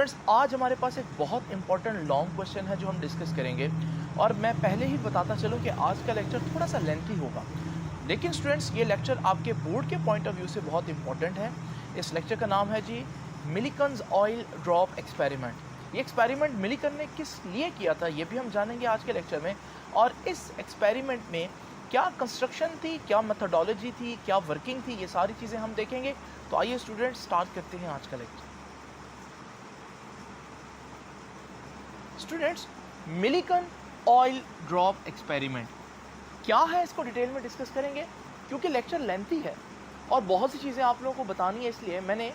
Students, आज हमारे पास एक बहुत इंपॉर्टेंट लॉन्ग क्वेश्चन है जो हम डिस्कस करेंगे। और मैं पहले ही बताता चलूँ कि आज का लेक्चर थोड़ा सा लेंथी होगा, लेकिन स्टूडेंट्स ये लेक्चर आपके बोर्ड के पॉइंट ऑफ व्यू से बहुत इंपॉर्टेंट है। इस लेक्चर का नाम है जी मिलिकन्स ऑयल ड्रॉप एक्सपेरिमेंट। ये एक्सपेरिमेंट मिलिकन ने किस लिए किया था ये भी हम जानेंगे आज के लेक्चर में। और इस एक्सपेरिमेंट में क्या कंस्ट्रक्शन थी, क्या मेथोडोलॉजी थी, क्या वर्किंग थी, ये सारी चीज़ें हम देखेंगे। तो आइए स्टूडेंट्स स्टार्ट करते हैं आज का lecture. Students, Millikan oil drop experiment क्या है, इसको डिटेल में डिस्कस करेंगे क्योंकि लेक्चर लेंथी है और बहुत सी चीज़ें आप लोगों को बतानी है। इसलिए मैंने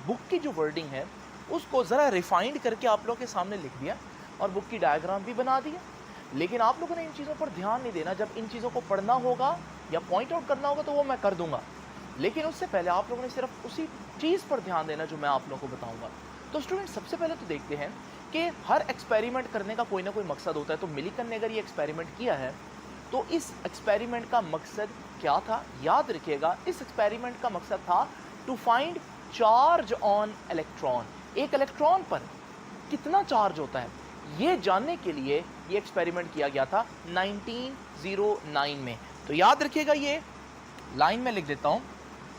बुक की जो वर्डिंग है उसको ज़रा रिफाइंड करके आप लोगों के सामने लिख दिया और बुक की डायग्राम भी बना दिया। लेकिन आप लोगों ने इन चीज़ों पर ध्यान नहीं देना। जब इन चीज़ों को पढ़ना होगा या पॉइंट आउट करना होगा तो वो मैं कर दूंगा, लेकिन उससे पहले आप लोगों ने सिर्फ उसी चीज़ पर ध्यान देना जो मैं आप लोगों को बताऊंगा। तो स्टूडेंट, सबसे पहले तो देखते हैं कि हर एक्सपेरिमेंट करने का कोई ना कोई मकसद होता है। तो मिलिकन ने अगर ये एक्सपेरिमेंट किया है तो इस एक्सपेरिमेंट का मकसद क्या था? याद रखिएगा, इस एक्सपेरिमेंट का मकसद था to find charge on electron. एक इलेक्ट्रॉन पर कितना चार्ज होता है ये जानने के लिए ये एक्सपेरिमेंट किया गया था 1909 में। तो याद रखिएगा, ये लाइन में लिख देता हूँ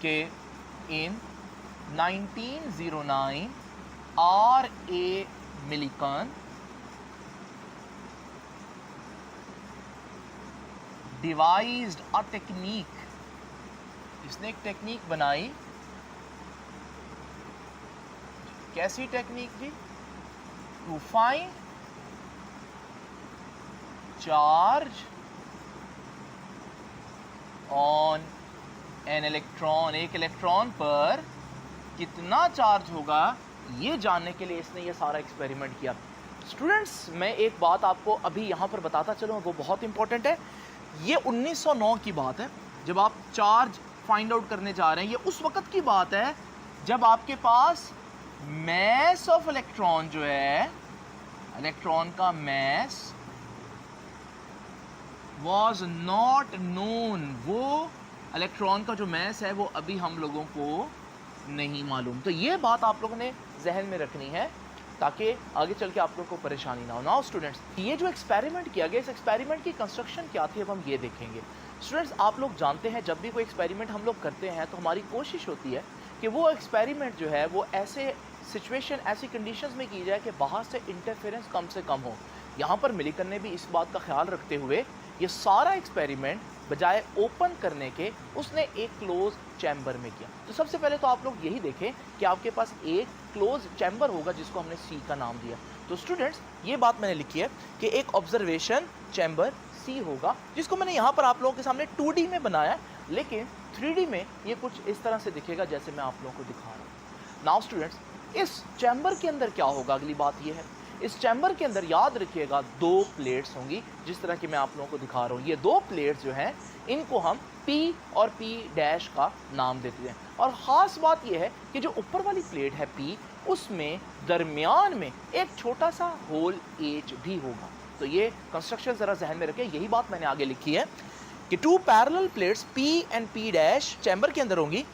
कि in 1909 R.A. Millikan devised a technique, इसने एक टेक्निक बनाई। कैसी टेक्निक जी? To find charge on an electron. एक इलेक्ट्रॉन पर कितना चार्ज होगा ये जानने के लिए इसने ये सारा एक्सपेरिमेंट किया। स्टूडेंट्स, मैं एक बात आपको अभी यहाँ पर बताता चलूँ, वो बहुत इंपॉर्टेंट है। ये 1909 की बात है जब आप चार्ज फाइंड आउट करने जा रहे हैं। ये उस वक्त की बात है जब आपके पास मैस ऑफ इलेक्ट्रॉन जो है, इलेक्ट्रॉन का मैस वॉज नॉट नोन। वो इलेक्ट्रॉन का जो मैस है वो अभी हम लोगों को नहीं मालूम। तो ये बात आप लोगों ने जहन में रखनी है ताकि आगे चल के आप लोगों को परेशानी ना हो। नाउ स्टूडेंट्स, ये जो एक्सपेरिमेंट किया गया, इस एक्सपेरिमेंट की कंस्ट्रक्शन क्या थी अब हम ये देखेंगे। स्टूडेंट्स, आप लोग जानते हैं जब भी कोई एक्सपेरिमेंट हम लोग करते हैं तो हमारी कोशिश होती है कि वो एक्सपेरिमेंट जो है वो ऐसे सिचुएशन, ऐसी कंडीशंस में की जाए कि बाहर से इंटरफेरेंस कम से कम हो। यहाँ पर मिलिकन ने भी इस बात का ख्याल रखते हुए ये सारा एक्सपेरिमेंट बजाय ओपन करने के उसने एक क्लोज चैम्बर में किया। तो सबसे पहले तो आप लोग यही देखें कि आपके पास एक क्लोज चैम्बर होगा जिसको हमने सी का नाम दिया। तो स्टूडेंट्स, ये बात मैंने लिखी है कि एक ऑब्जर्वेशन चैम्बर सी होगा, जिसको मैंने यहाँ पर आप लोगों के सामने 2D में बनाया, लेकिन 3D में ये कुछ इस तरह से दिखेगा जैसे मैं आप लोगों को दिखा रहा हूँ। नाउ स्टूडेंट्स, इस चैम्बर के अंदर क्या होगा, अगली बात ये है, इस चैम्बर के अंदर याद रखिएगा 2 प्लेट्स होंगी जिस तरह की मैं आप लोगों को दिखा रहा हूँ। ये 2 प्लेट्स जो हैं इनको हम P और P डैश का नाम देते हैं। और ख़ास बात यह है कि जो ऊपर वाली प्लेट है P, उसमें दरमियान में एक छोटा सा होल H भी होगा। तो ये कंस्ट्रक्शन ज़रा जहन में रखें, यही बात मैंने आगे लिखी है कि 2 parallel plates P and P dash chamber के अंदर होंगी।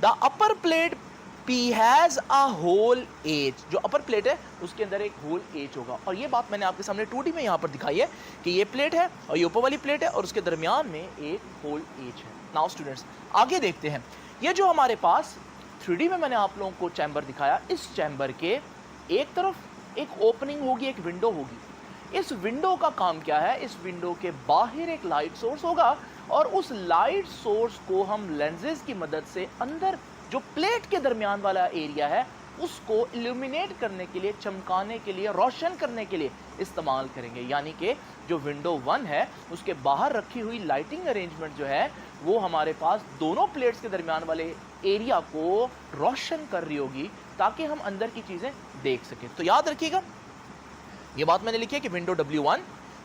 The upper plate P has a hole H, जो अपर प्लेट है उसके अंदर एक होल H होगा। और ये बात मैंने आपके सामने 2D में यहाँ पर दिखाई है कि ये प्लेट है और ये ऊपर वाली प्लेट है और उसके दरमियान में एक होल H है। नाउ स्टूडेंट्स, आगे देखते हैं। ये जो हमारे पास 3D में मैंने आप लोगों को चैम्बर दिखाया, इस चैम्बर के एक तरफ एक ओपनिंग होगी, एक विंडो होगी। इस विंडो का काम क्या है? इस विंडो के बाहर एक लाइट सोर्स होगा और उस लाइट सोर्स को हम लेंसेज की मदद से अंदर जो प्लेट के दरमियान वाला एरिया है उसको इल्यूमिनेट करने के लिए, चमकाने के लिए, रोशन करने के लिए इस्तेमाल करेंगे। यानी कि जो विंडो 1 है उसके बाहर रखी हुई लाइटिंग अरेंजमेंट जो है वो हमारे पास दोनों प्लेट्स के दरमियान वाले एरिया को रोशन कर रही होगी ताकि हम अंदर की चीज़ें देख सकें। तो याद रखिएगा, ये बात मैंने लिखी है कि window W1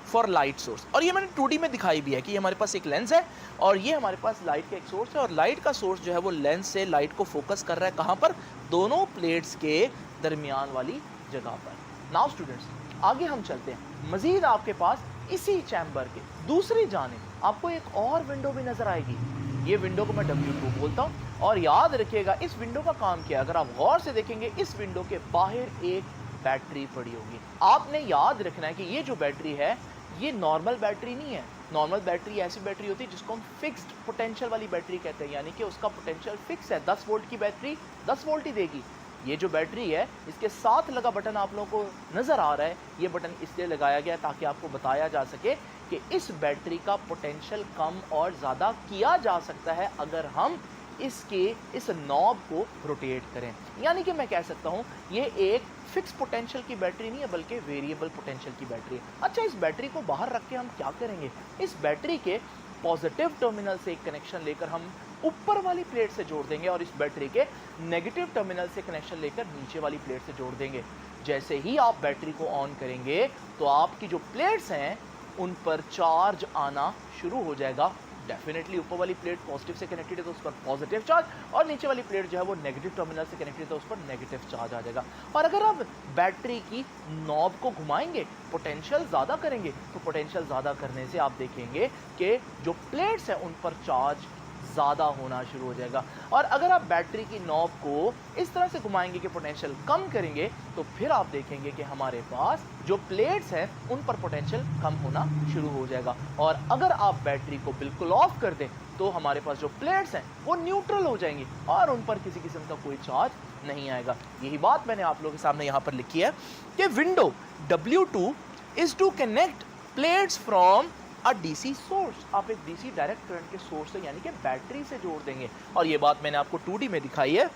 for light source. और ये मैंने 2D में दिखाई भी है कि ये हमारे पास एक लेंस है और ये हमारे पास लाइट का एक सोर्स है और लाइट का सोर्स जो है वो लेंस से लाइट को फोकस कर रहा है कहाँ पर? दोनों प्लेट्स के दरमियान वाली जगह पर। नाउ स्टूडेंट्स, आगे हम चलते हैं। मजीद आपके पास इसी चैम्बर के दूसरी जानिब आपको एक और विंडो भी नजर आएगी। ये विंडो को मैं W2 बोलता हूँ। और याद रखिएगा, इस विंडो का काम क्या है? अगर आप गौर से देखेंगे, इस विंडो के बाहर एक बैटरी पड़ी होगी। आपने याद रखना है कि ये जो बैटरी है ये नॉर्मल बैटरी नहीं है। नॉर्मल बैटरी ऐसी बैटरी होती है जिसको हम फिक्स्ड पोटेंशियल वाली बैटरी कहते हैं, यानी कि उसका पोटेंशियल फिक्स है। 10 वोल्ट की बैटरी 10 वोल्ट ही देगी। ये जो बैटरी है इसके साथ लगा बटन आप लोगों को नज़र आ रहा है, ये बटन इसलिए लगाया गया ताकि आपको बताया जा सके कि इस बैटरी का पोटेंशियल कम और ज़्यादा किया जा सकता है अगर हम इस नॉब को रोटेट करें। यानी कि मैं कह सकता हूँ ये एक फिक्स पोटेंशियल की बैटरी नहीं है बल्कि वेरिएबल पोटेंशियल की बैटरी है। अच्छा, इस बैटरी को बाहर रख के हम क्या करेंगे? इस बैटरी के पॉजिटिव टर्मिनल से एक कनेक्शन लेकर हम ऊपर वाली प्लेट से जोड़ देंगे और इस बैटरी के नेगेटिव टर्मिनल से कनेक्शन लेकर नीचे वाली प्लेट से जोड़ देंगे। जैसे ही आप बैटरी को ऑन करेंगे तो आपकी जो प्लेट्स हैं उन पर चार्ज आना शुरू हो जाएगा। डेफिनेटली ऊपर वाली प्लेट पॉजिटिव से कनेक्टेड है तो उस पर पॉजिटिव चार्ज, और नीचे वाली प्लेट जो है वो नेगेटिव टर्मिनल से कनेक्टेड है तो उस पर नेगेटिव चार्ज आ जाएगा। और अगर आप बैटरी की नॉब को घुमाएंगे, पोटेंशियल ज़्यादा करेंगे, तो पोटेंशियल ज़्यादा करने से आप देखेंगे कि जो प्लेट्स हैं उन पर चार्ज ज़्यादा होना शुरू हो जाएगा। और अगर आप बैटरी की नॉब को इस तरह से घुमाएंगे कि पोटेंशियल कम करेंगे तो फिर आप देखेंगे कि हमारे पास जो प्लेट्स हैं उन पर पोटेंशियल कम होना शुरू हो जाएगा। और अगर आप बैटरी को बिल्कुल ऑफ कर दें तो हमारे पास जो प्लेट्स हैं वो न्यूट्रल हो जाएंगी और उन पर किसी किस्म का कोई चार्ज नहीं आएगा। यही बात मैंने आप लोगों के सामने यहाँ पर लिखी है कि window W2 is to connect plates from a DC source. आप एक डीसी डायरेक्ट करंट के सोर्स से यानी कि बैटरी से जोड़ देंगे। और ये बात मैंने आपको 2D में दिखाई है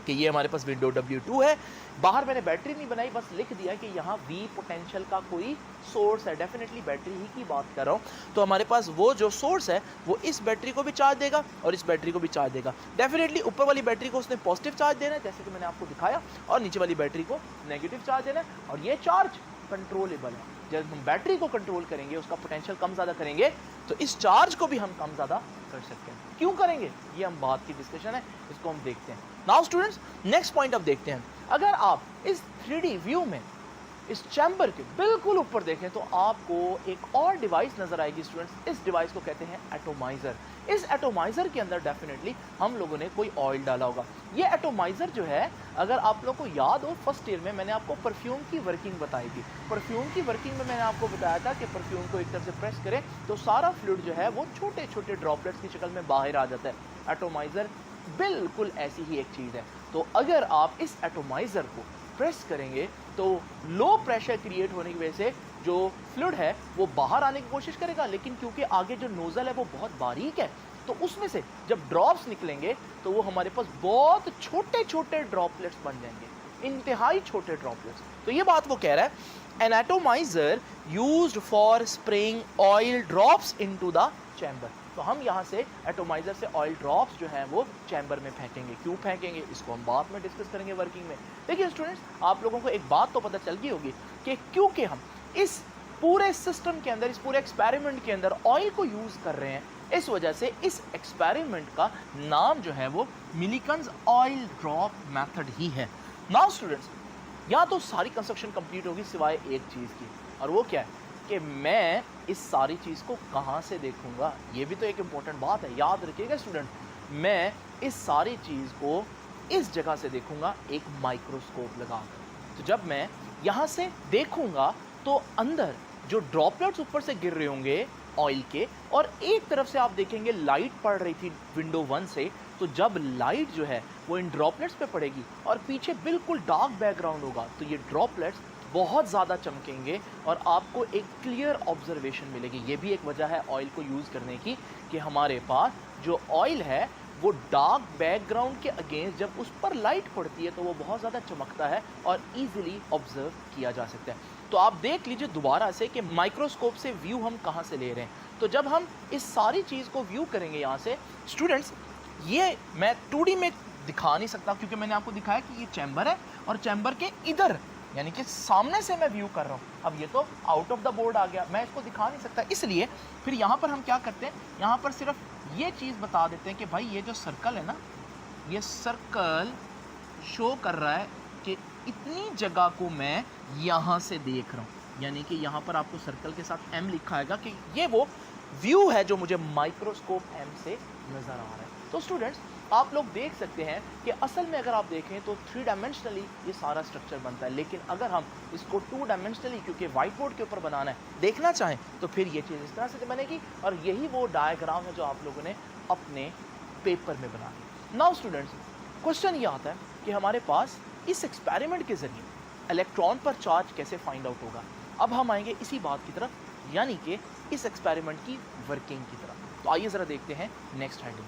कि ये हमारे पास विंडो W2 है। बाहर मैंने बैटरी नहीं बनाई, बस लिख दिया कि यहाँ V पोटेंशियल का कोई सोर्स है। डेफिनेटली बैटरी ही की बात कर रहा हूँ। तो हमारे पास वो जो सोर्स है वो इस बैटरी को भी चार्ज देगा और इस बैटरी को भी चार्ज देगा। डेफिनेटली ऊपर वाली बैटरी को उसने पॉजिटिव चार्ज देना है जैसे कि मैंने आपको दिखाया, और नीचे वाली बैटरी को नेगेटिव चार्ज देना है। और ये चार्ज कंट्रोलेबल है। जब हम बैटरी को कंट्रोल करेंगे, उसका पोटेंशियल कम ज़्यादा करेंगे, तो इस चार्ज को भी हम कम ज़्यादा कर सकते हैं। क्यों करेंगे ये हम बात की डिस्कशन है, इसको हम देखते हैं। नाउ स्टूडेंट्स, नेक्स्ट पॉइंट अब देखते हैं। अगर आप इस 3D व्यू में इस चैम्बर के बिल्कुल ऊपर देखें तो आपको एक और डिवाइस नज़र आएगी स्टूडेंट्स। इस डिवाइस को कहते हैं एटोमाइज़र। इस एटोमाइज़र के अंदर डेफिनेटली हम लोगों ने कोई ऑयल डाला होगा। ये एटोमाइज़र जो है, अगर आप लोगों को याद हो फर्स्ट ईयर में मैंने आपको परफ्यूम की वर्किंग बताई थी। परफ्यूम की वर्किंग में मैंने आपको बताया था कि परफ्यूम को एक तरफ से प्रेस करें तो सारा फ्लूइड जो है वो छोटे छोटे ड्रॉपलेट्स की शक्ल में बाहर आ जाता है। एटोमाइज़र बिल्कुल ऐसी ही एक चीज़ है। तो अगर आप इस एटोमाइज़र को प्रेस करेंगे तो लो प्रेशर क्रिएट होने की वजह से जो फ्लूइड है वो बाहर आने की कोशिश करेगा, लेकिन क्योंकि आगे जो नोज़ल है वो बहुत बारीक है तो उसमें से जब ड्रॉप्स निकलेंगे तो वो हमारे पास बहुत छोटे छोटे ड्रॉपलेट्स बन जाएंगे, इंतहाई छोटे ड्रॉपलेट्स। तो ये बात वो कह रहा है, an atomiser used for spraying oil drops into the chamber. तो हम यहाँ से एटोमाइज़र से ऑयल ड्रॉप्स जो हैं वो चैम्बर में फेंकेंगे। क्यों फेंकेंगे इसको हम बाद में डिस्कस करेंगे वर्किंग में। देखिए स्टूडेंट्स, आप लोगों को एक बात तो पता चल गई होगी कि क्योंकि हम इस पूरे सिस्टम के अंदर, इस पूरे एक्सपेरिमेंट के अंदर ऑयल को यूज़ कर रहे हैं, इस वजह से इस एक्सपेरिमेंट का नाम जो है वो मिलिकन्स ऑयल ड्रॉप मेथड ही है। नाउ स्टूडेंट्स, यहाँ तो सारी कंस्ट्रक्शन कंप्लीट होगी सिवाय एक चीज़ की, और वो क्या है कि मैं इस सारी चीज़ को कहाँ से देखूँगा। ये भी तो एक इम्पॉर्टेंट बात है, याद रखिएगा स्टूडेंट। मैं इस सारी चीज़ को इस जगह से देखूँगा, एक माइक्रोस्कोप लगाकर। तो जब मैं यहाँ से देखूँगा तो अंदर जो ड्रॉपलेट्स ऊपर से गिर रहे होंगे ऑयल के, और एक तरफ से आप देखेंगे लाइट पड़ रही थी विंडो 1 से, तो जब लाइट जो है वो इन ड्रॉपलेट्स पे पड़ेगी और पीछे बिल्कुल डार्क बैकग्राउंड होगा तो ये ड्रॉपलेट्स बहुत ज़्यादा चमकेंगे और आपको एक क्लियर ऑब्जर्वेशन मिलेगी। ये भी एक वजह है ऑयल को यूज़ करने की कि हमारे पास जो ऑयल है वो डार्क बैकग्राउंड के अगेंस्ट जब उस पर लाइट पड़ती है तो वो बहुत ज़्यादा चमकता है और ईजिली ऑब्जर्व किया जा सकता है। तो आप देख लीजिए दोबारा से कि माइक्रोस्कोप से व्यू हम कहाँ से ले रहे हैं। तो जब हम इस सारी चीज़ को व्यू करेंगे यहाँ से स्टूडेंट्स, ये मैं 2D में दिखा नहीं सकता क्योंकि मैंने आपको दिखाया कि ये चैम्बर है और चैम्बर के इधर यानी कि सामने से मैं व्यू कर रहा हूँ। अब ये तो आउट ऑफ द बोर्ड आ गया, मैं इसको दिखा नहीं सकता, इसलिए फिर यहाँ पर हम क्या करते हैं, यहाँ पर सिर्फ ये चीज़ बता देते हैं कि भाई ये जो सर्कल है ना, ये सर्कल शो कर रहा है कि इतनी जगह को मैं यहाँ से देख रहा हूँ। यानी कि यहाँ पर आपको सर्कल के साथ M लिखा आएगा कि ये वो व्यू है जो मुझे माइक्रोस्कोप M से नज़र आ रहा है। तो स्टूडेंट्स, आप लोग देख सकते हैं कि असल में अगर आप देखें तो 3 डायमेंशनली ये सारा स्ट्रक्चर बनता है, लेकिन अगर हम इसको 2 डायमेंशनली, क्योंकि वाइट बोर्ड के ऊपर बनाना है, देखना चाहें तो फिर ये चीज़ इस तरह से बनेगी, और यही वो डायग्राम है जो आप लोगों ने अपने पेपर में बना ली। नाउ स्टूडेंट्स, क्वेश्चन ये आता है कि हमारे पास इस एक्सपेरिमेंट के ज़रिए इलेक्ट्रॉन पर चार्ज कैसे फाइंड आउट होगा। अब हम आएंगे इसी बात की तरफ, यानी कि इस एक्सपेरिमेंट की वर्किंग की तरफ। तो आइए ज़रा देखते हैं नेक्स्ट हेडिंग।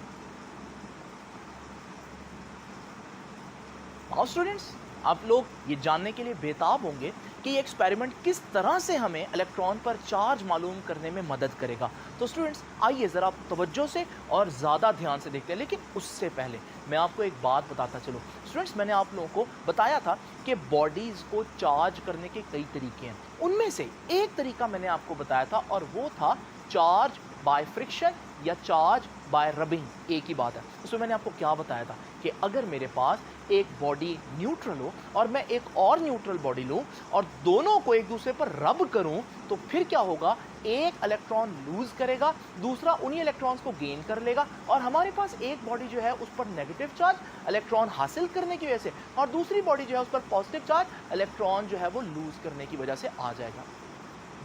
नाउ स्टूडेंट्स, आप लोग ये जानने के लिए बेताब होंगे कि ये एक्सपेरिमेंट किस तरह से हमें इलेक्ट्रॉन पर चार्ज मालूम करने में मदद करेगा। तो स्टूडेंट्स आइए ज़रा तवज्जो से और ज़्यादा ध्यान से देखते हैं, लेकिन उससे पहले मैं आपको एक बात बताता चलूँ। स्टूडेंट्स, मैंने आप लोगों को बताया था कि बॉडीज़ को चार्ज करने के कई तरीके हैं। उनमें से एक तरीका मैंने आपको बताया था, और वो था चार्ज बाय फ्रिक्शन या चार्ज बाय रबिंग। एक ही बात है। उसमें मैंने आपको क्या बताया था कि अगर मेरे पास एक बॉडी न्यूट्रल हो और मैं एक और न्यूट्रल बॉडी लूँ और दोनों को एक दूसरे पर रब करूँ, तो फिर क्या होगा, एक इलेक्ट्रॉन लूज करेगा, दूसरा उन्हीं इलेक्ट्रॉन्स को गेन कर लेगा, और हमारे पास एक बॉडी जो है उस पर नेगेटिव चार्ज इलेक्ट्रॉन हासिल करने की वजह से, और दूसरी बॉडी जो है उस पर पॉजिटिव चार्ज इलेक्ट्रॉन जो है वो लूज करने की वजह से आ जाएगा।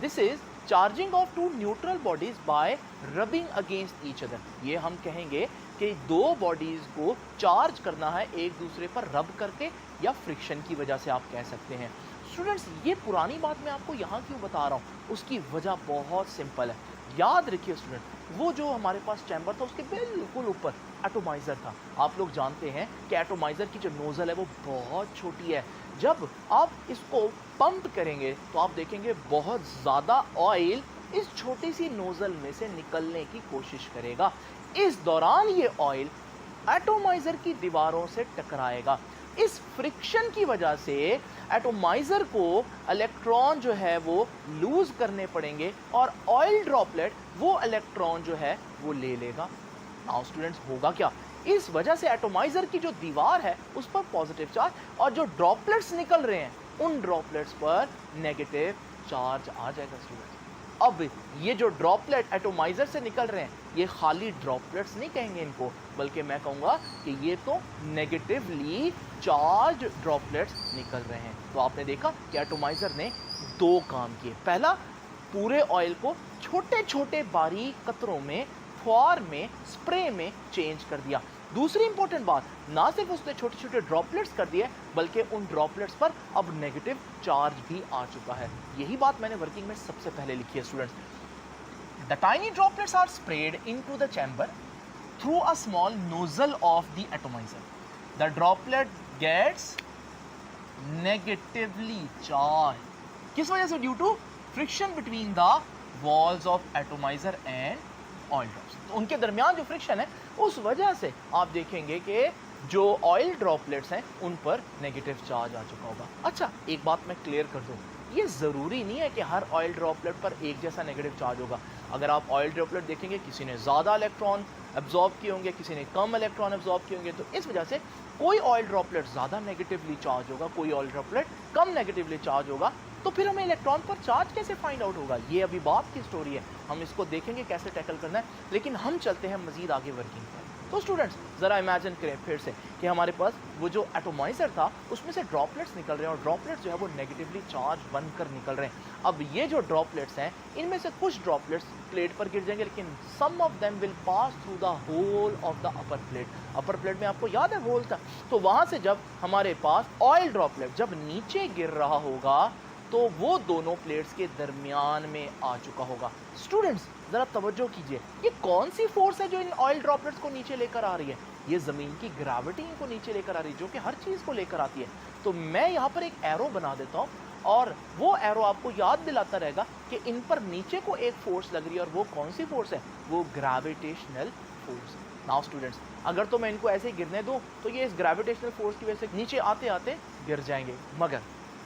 This is charging of two neutral bodies by rubbing against each other. ये हम कहेंगे कि दो बॉडीज को चार्ज करना है एक दूसरे पर रब करके या फ्रिक्शन की वजह से, आप कह सकते हैं। स्टूडेंट्स, ये पुरानी बात मैं आपको यहाँ क्यों बता रहा हूँ, उसकी वजह बहुत सिंपल है। याद रखिए स्टूडेंट, वो जो हमारे पास चैम्बर था उसके बिल्कुल ऊपर एटोमाइज़र था। आप लोग जानते हैं कि एटोमाइज़र की जो नोज़ल है वो बहुत छोटी है। जब आप इसको पंप करेंगे तो आप देखेंगे बहुत ज़्यादा ऑयल इस छोटी सी नोज़ल में से निकलने की कोशिश करेगा। इस दौरान ये ऑयल एटोमाइज़र की दीवारों से टकराएगा। इस फ्रिक्शन की वजह से एटोमाइज़र को इलेक्ट्रॉन जो है वो लूज करने पड़ेंगे, और ऑयल ड्रॉपलेट वो इलेक्ट्रॉन जो है वो ले लेगा। नाउ स्टूडेंट्स, होगा क्या, इस वजह से एटोमाइज़र की जो दीवार है उस पर पॉजिटिव चार्ज, और जो ड्रॉपलेट्स निकल रहे हैं उन ड्रॉपलेट्स पर नेगेटिव चार्ज आ जाएगा। स्टूडेंट्स, अब ये जो ड्रॉपलेट एटोमाइज़र से निकल रहे हैं, ये खाली ड्रॉपलेट्स नहीं कहेंगे इनको, बल्कि मैं कहूँगा कि ये तो नेगेटिवली चार्ज ड्रॉपलेट्स निकल रहे हैं। तो आपने देखा कि एटोमाइज़र ने दो काम किए। पहला, पूरे ऑयल को छोटे छोटे बारीक कतरों में, फॉर्म में, स्प्रे में चेंज कर दिया। दूसरी इंपॉर्टेंट बात, ना सिर्फ उसने छोटे छोटे ड्रॉपलेट्स कर दिए, बल्कि उन ड्रॉपलेट्स पर अब नेगेटिव चार्ज भी आ चुका है। यही बात मैंने वर्किंग में सबसे पहले लिखी है। Students, the tiny droplets are spread into the chamber through a small nozzle of the atomiser. The droplet gets negatively charge. किस वजह से? Due to friction between the walls of atomiser and oil drops. तो उनके दरमियान जो friction है उस वजह से आप देखेंगे कि जो ऑयल ड्रॉपलेट्स हैं उन पर नेगेटिव चार्ज आ चुका होगा। अच्छा, एक बात मैं क्लियर कर दूं, ये ज़रूरी नहीं है कि हर ऑयल ड्रॉपलेट पर एक जैसा नेगेटिव चार्ज होगा। अगर आप ऑयल ड्रॉपलेट देखेंगे, किसी ने ज़्यादा इलेक्ट्रॉन एब्जॉर्ब किए होंगे, किसी ने कम इलेक्ट्रॉन एब्जॉर्ब किए होंगे, तो इस वजह से कोई ऑयल ड्रॉपलेट ज़्यादा नेगेटिवली चार्ज होगा, कोई ऑयल ड्रॉपलेट कम नेगेटिवली चार्ज होगा। तो फिर हमें इलेक्ट्रॉन पर चार्ज कैसे फाइंड आउट होगा, ये अभी बात की स्टोरी है, हम इसको देखेंगे कैसे टैकल करना है। लेकिन हम चलते हैं मज़ीद आगे वर्किंग पर। तो स्टूडेंट्स, ज़रा इमेजिन करें फिर से कि हमारे पास वो जो एटोमाइज़र था उसमें से ड्रॉपलेट्स निकल रहे हैं, और ड्रॉपलेट्स जो है वो नेगेटिवली चार्ज बनकर निकल रहे हैं। अब ये जो ड्रॉपलेट्स हैं, इनमें से कुछ ड्रॉपलेट्स प्लेट पर गिर जाएंगे, लेकिन some of them will pass through the hole of the upper plate. Upper plate में आपको याद है होल था, तो वहाँ से जब हमारे पास ऑयल ड्रॉपलेट जब नीचे गिर रहा होगा तो वो दोनों प्लेट्स के दरमियान में आ चुका होगा। स्टूडेंट्स, ज़रा तवज्जो कीजिए, ये कौन सी फोर्स है जो इन ऑयल ड्रॉपलेट्स को नीचे लेकर आ रही है? ये ज़मीन की ग्रेविटी इनको नीचे लेकर आ रही है, जो कि हर चीज़ को लेकर आती है। तो मैं यहाँ पर एक एरो बना देता हूँ, और वो एरो आपको याद दिलाता रहेगा कि इन पर नीचे को एक फोर्स लग रही है, और वो कौन सी फोर्स है? वो ग्रेविटेशनल फोर्स। नाउ स्टूडेंट्स, अगर तो मैं इनको ऐसे ही गिरने दूँ तो ये इस ग्रेविटेशनल फोर्स की वजह से नीचे आते आते गिर जाएंगे। मगर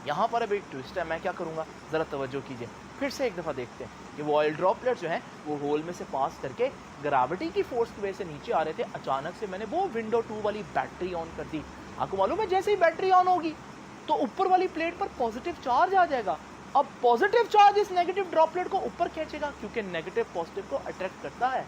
यहाँ पर अब एक ट्विस्ट है, मैं क्या करूँगा, ज़रा तवज्जो कीजिए। फिर से एक दफ़ा देखते हैं कि वो ऑयल ड्रॉपलेट जो हैं वो होल में से पास करके ग्रेविटी की फोर्स की वजह से नीचे आ रहे थे। अचानक से मैंने वो विंडो 2 वाली बैटरी ऑन कर दी। आपको मालूम है, जैसे ही बैटरी ऑन होगी तो ऊपर वाली प्लेट पर पॉजिटिव चार्ज आ जाएगा। अब पॉजिटिव चार्ज इस नेगेटिव ड्रॉपलेट को ऊपर खींचेगा, क्योंकि नेगेटिव पॉजिटिव को अट्रैक्ट करता है।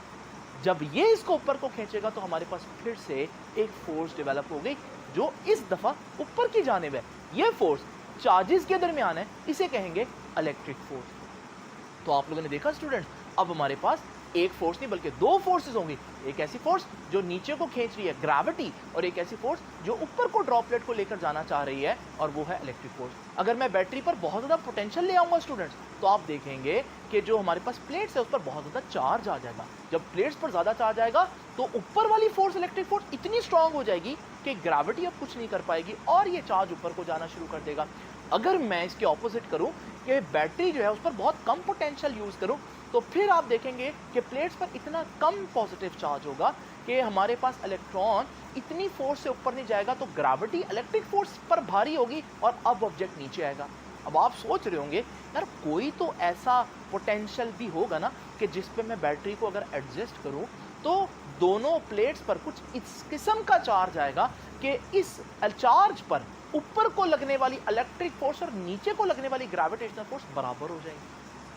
जब ये इसको ऊपर को खींचेगा तो हमारे पास फिर से एक फोर्स डेवलप हो गई जो इस दफा ऊपर की जानिब है। ये फोर्स चार्जेस के दरमियान है, इसे कहेंगे इलेक्ट्रिक फोर्स। तो आप लोगों ने देखा स्टूडेंट्स, अब हमारे पास एक फोर्स नहीं बल्कि दो फोर्सेस होंगी। एक ऐसी फोर्स जो नीचे को खींच रही है ग्रेविटी, और एक ऐसी फोर्स जो ऊपर को ड्रॉपलेट को लेकर जाना चाह रही है, और वो है इलेक्ट्रिक फोर्स। अगर मैं बैटरी पर बहुत ज़्यादा पोटेंशियल ले आऊँगा स्टूडेंट्स, तो आप देखेंगे कि जो हमारे पास प्लेट्स है उस पर बहुत ज़्यादा चार्ज आ जाएगा। जब प्लेट्स पर ज़्यादा चार्ज आएगा तो ऊपर वाली फोर्स, इलेक्ट्रिक फोर्स इतनी स्ट्रांग हो जाएगी कि ग्रेविटी अब कुछ नहीं कर पाएगी और ये चार्ज ऊपर को जाना शुरू कर देगा। अगर मैं इसके ऑपोजिट करूं कि बैटरी जो है उस पर बहुत कम पोटेंशियल यूज़ करूं, तो फिर आप देखेंगे कि प्लेट्स पर इतना कम पॉजिटिव चार्ज होगा कि हमारे पास इलेक्ट्रॉन इतनी फोर्स से ऊपर नहीं जाएगा, तो ग्रेविटी इलेक्ट्रिक फोर्स पर भारी होगी और अब ऑब्जेक्ट नीचे आएगा। अब आप सोच रहे होंगे यार कोई तो ऐसा पोटेंशियल भी होगा ना कि जिस पे मैं बैटरी को अगर एडजस्ट करूं तो दोनों प्लेट्स पर कुछ इस किस्म का चार्ज आएगा कि इस चार्ज पर ऊपर को लगने वाली इलेक्ट्रिक फोर्स और नीचे को लगने वाली ग्रेविटेशनल फोर्स बराबर हो जाएगी।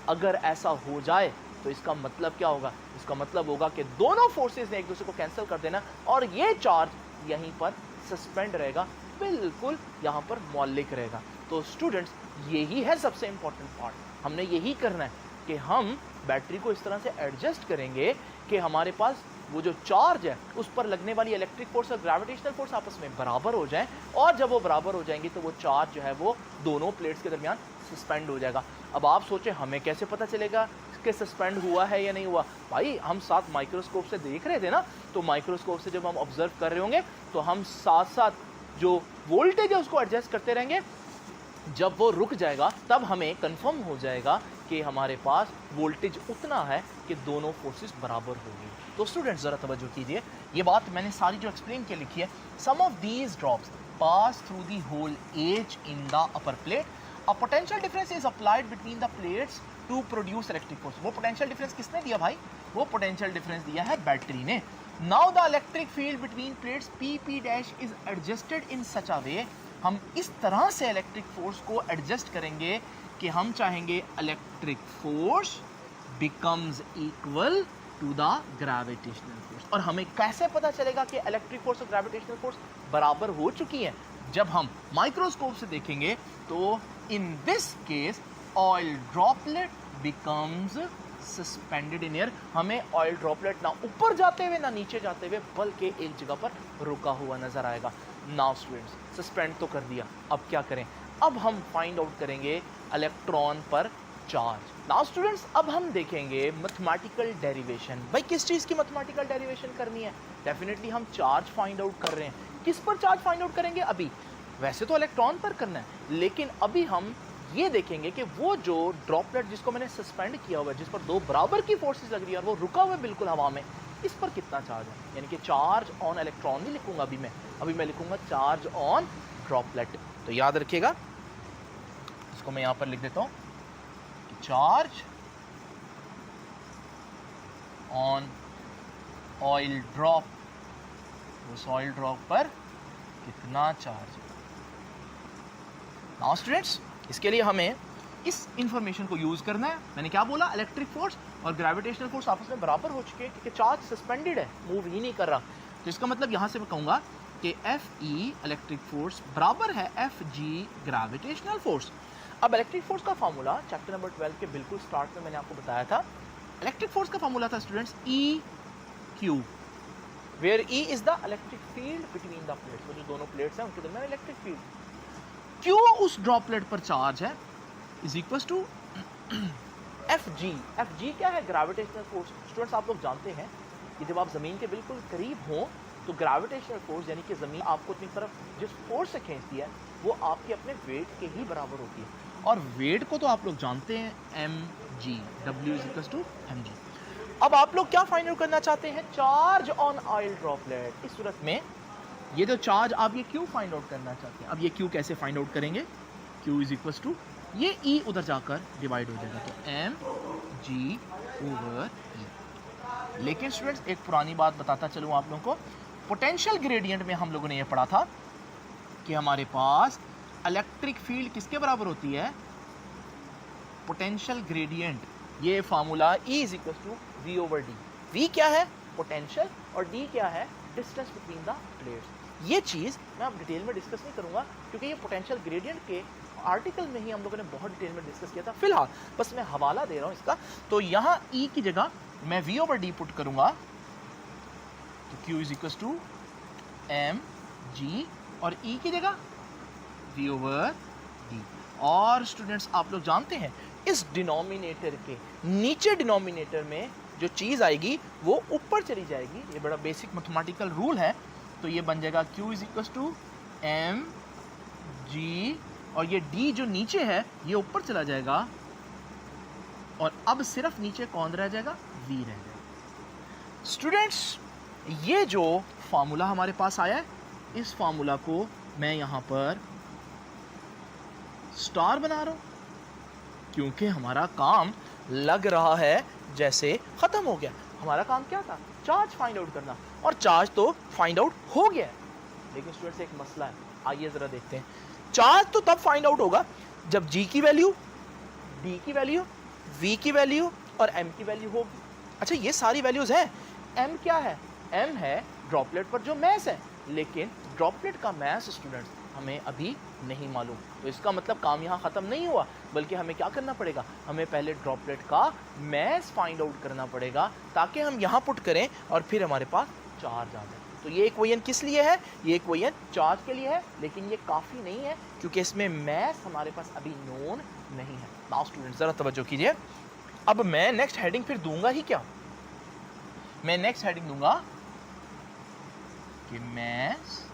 अगर ऐसा हो जाए तो इसका मतलब क्या होगा? इसका मतलब होगा कि दोनों फोर्सेस ने एक दूसरे को कैंसिल कर देना और ये चार्ज यहीं पर सस्पेंड रहेगा, बिल्कुल यहाँ पर मौलिक रहेगा। तो स्टूडेंट्स, यही है सबसे इंपॉर्टेंट पार्ट। हमने यही करना है कि हम बैटरी को इस तरह से एडजस्ट करेंगे कि हमारे पास वो जो चार्ज है उस पर लगने वाली इलेक्ट्रिक फोर्स और ग्रेविटेशनल फोर्स आपस में बराबर हो जाएं, और जब वो बराबर हो जाएंगी तो वो चार्ज जो है वो दोनों प्लेट्स के दरमियान सस्पेंड हो जाएगा। अब आप सोचें हमें कैसे पता चलेगा कि सस्पेंड हुआ है या नहीं हुआ? भाई हम साथ माइक्रोस्कोप से देख रहे थे ना, तो माइक्रोस्कोप से जब हम ऑब्जर्व कर रहे होंगे तो हम साथ साथ जो वोल्टेज है उसको एडजस्ट करते रहेंगे। जब वो रुक जाएगा तब हमें कंफर्म हो जाएगा कि हमारे पास वोल्टेज उतना है कि दोनों फोर्सेस बराबर होंगी। तो स्टूडेंट्स ज़रा तवज्जो कीजिए, ये बात मैंने सारी जो एक्सप्लेन की लिखी है। Some of these drops pass through the hole as in the upper plate, a potential difference is applied between the plates to produce electric force. वो पोटेंशियल डिफरेंस किसने दिया भाई? वो पोटेंशियल डिफरेंस दिया है बैटरी ने। Now the electric field between plates P dash is adjusted in such a way, हम इस तरह से इलेक्ट्रिक फोर्स को एडजस्ट करेंगे कि हम चाहेंगे electric force becomes equal to the gravitational force. और हमें कैसे पता चलेगा कि इलेक्ट्रिक फोर्स और ग्रेविटेशनल फोर्स बराबर हो चुकी हैं? जब हम माइक्रोस्कोप से देखेंगे तो in this case oil droplet becomes suspended in air. हमें ऑयल ड्रॉपलेट ना ऊपर जाते हुए ना नीचे जाते हुए बल्कि एक जगह पर रुका हुआ नजर आएगा। नाउ स्टूडेंट्स, सस्पेंड तो कर दिया, अब क्या करें? अब हम फाइंड आउट करेंगे इलेक्ट्रॉन पर चार्ज। नाउ स्टूडेंट्स, अब हम देखेंगे मैथमेटिकल डेरिवेशन। भाई किस चीज़ की मैथमेटिकल डेरिवेशन करनी है? डेफिनेटली हम चार्ज फाइंड आउट कर रहे हैं। किस पर चार्ज फाइंड आउट करेंगे? अभी वैसे तो इलेक्ट्रॉन पर करना है, लेकिन अभी हम ये देखेंगे कि वो जो ड्रॉपलेट जिसको मैंने सस्पेंड किया हुआ है, जिस पर दो बराबर की फोर्सेस लग रही है और वो रुका हुआ है बिल्कुल हवा में, इस पर कितना चार्ज है? यानी कि चार्ज ऑन इलेक्ट्रॉन नहीं लिखूंगा अभी मैं लिखूंगा चार्ज ऑन ड्रॉपलेट। तो याद रखिएगा, इसको मैं यहां पर लिख देता हूं कि चार्ज ऑन ऑयल ड्रॉप, उस ऑयल ड्रॉप पर कितना चार्ज है। नाउ स्टूडेंट्स, इसके लिए हमें इस इंफॉर्मेशन को यूज करना है। मैंने क्या बोला? इलेक्ट्रिक फोर्स और ग्रेविटेशनल फोर्स आपस में बराबर हो चुके हैं क्योंकि चार्ज सस्पेंडेड है, मूव ही नहीं कर रहा। तो इसका मतलब यहां से मैं कहूंगा कि Fe इलेक्ट्रिक फोर्स बराबर है Fg ग्रेविटेशनल फोर्स। अब इलेक्ट्रिक फोर्स का फार्मूला चैप्टर नंबर 12 के बिल्कुल स्टार्ट में मैंने आपको बताया था। इलेक्ट्रिक फोर्स का फार्मूला था students EQ, where E is the electric field between the plates. वो जो दोनों प्लेट्स हैं उनके दरमियान इलेक्ट्रिक फील्ड। Q उस ड्रॉपलेट पर चार्ज है is equal to Fg। Fg क्या है? Gravitational force. स्टूडेंट्स, आप लोग जानते हैं कि जब आप ज़मीन के बिल्कुल करीब हों तो ग्रेविटेशनल फोर्स यानी कि ज़मीन आपको अपनी तरफ जिस फोर्स से खींचती है वो आपके अपने वेट के ही बराबर होती है। और वेट को तो आप लोग जानते हैं mg, W is equal to mg। अब आप लोग क्या फाइंड आउट करना चाहते हैं? Charge on oil droplet. इस सूरत में ये जो चार्ज आप ये Q फाइंड आउट करना चाहते हैं। अब ये Q कैसे फाइंड आउट करेंगे? Q इज इक्वल टू ये E उधर जाकर डिवाइड हो जाएगा, तो mg ओवर E। लेकिन स्टूडेंट्स, एक पुरानी बात बताता चलूँ आप लोगों को। पोटेंशियल ग्रेडियंट में हम लोगों ने ये पढ़ा था कि हमारे पास इलेक्ट्रिक फील्ड किसके बराबर होती है? Potential gradient. ये formula E is equal to V over D। V क्या है? पोटेंशियल और डी क्या है, डिस्टेंस बिटवीन द प्लेट्स। ये चीज़ मैं अब डिटेल में डिस्कस नहीं करूँगा क्योंकि ये पोटेंशियल ग्रेडियंट के आर्टिकल में ही हम लोगों ने बहुत डिटेल में डिस्कस किया था। फिलहाल बस मैं हवाला दे रहा हूँ इसका। तो यहाँ ई की जगह मैं वी ओवर डी पुट करूँगा, तो Q is equal to M G, और ई की जगह वी ओवर डी। और स्टूडेंट्स आप लोग जानते हैं इस डिनोमिनेटर के नीचे डिनोमिनेटर में जो चीज़ आएगी वो ऊपर चली जाएगी। ये बड़ा बेसिक मैथमेटिकल रूल है। तो ये बन जाएगा Q is equal to M G, और ये D जो नीचे है ये ऊपर चला जाएगा, और अब सिर्फ नीचे कौन रह जाएगा, V रह जाएगा। स्टूडेंट्स ये जो फार्मूला हमारे पास आया है, इस फार्मूला को मैं यहाँ पर स्टार बना रहा हूँ क्योंकि हमारा काम लग रहा है जैसे ख़त्म हो गया। हमारा काम क्या था, चार्ज फाइंड आउट करना, और चार्ज तो फाइंड आउट हो गया है। लेकिन स्टूडेंट्स एक मसला है, आइए ज़रा देखते हैं। चार्ज तो तब फाइंड आउट होगा जब G की वैल्यू, D की वैल्यू, V की वैल्यू और M की वैल्यू होगी। अच्छा ये सारी वैल्यूज़ हैं। M क्या है, M है ड्रॉपलेट पर जो मैस है, लेकिन ड्रॉपलेट का मैस स्टूडेंट्स हमें अभी नहीं मालूम। तो इसका मतलब काम यहाँ ख़त्म नहीं हुआ, बल्कि हमें क्या करना पड़ेगा, हमें पहले ड्रॉपलेट का मैस फाइंड आउट करना पड़ेगा ताकि हम यहाँ पुट करें और फिर हमारे पास चार्ज आ जाए। तो ये इक्वेशन किस लिए है, ये इक्वेशन चार्ज के लिए है, लेकिन ये काफ़ी नहीं है क्योंकि इसमें मैस हमारे पास अभी नोन नहीं है। नाउ स्टूडेंट ज़रा तवज्जो कीजिए। अब मैं नेक्स्ट हेडिंग फिर दूंगा ही क्या, मैं नेक्स्ट हेडिंग दूंगा कि mass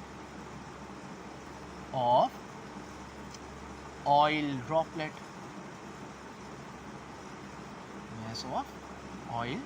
of oil droplet, mass of oil.